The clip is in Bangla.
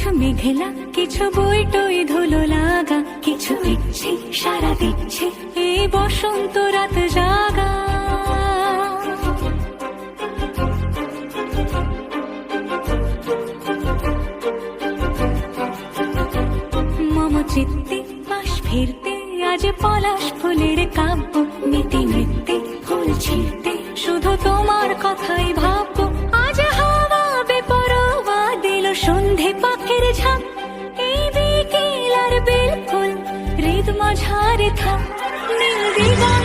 কিছু মেঘলা, কিছু বই টই ধুলো লাগা, কিছু ইচ্ছে সারা দিচ্ছে এই বসন্ত রাত জাগা। মম চিত্তে পাশ ফিরতে আজ পলাশ ফুলের কাব্য, নীতি নৃত্যে ফুল ছিঁড়তে শুধু তোমার কথাই ভাববো। আজ হাওয়া বেপরোয়া দিল সন্ধে পাখির ঝাঁক, এই বিকেল আর বিলকুল হৃদ মাঝারে থাক নীল দিগা।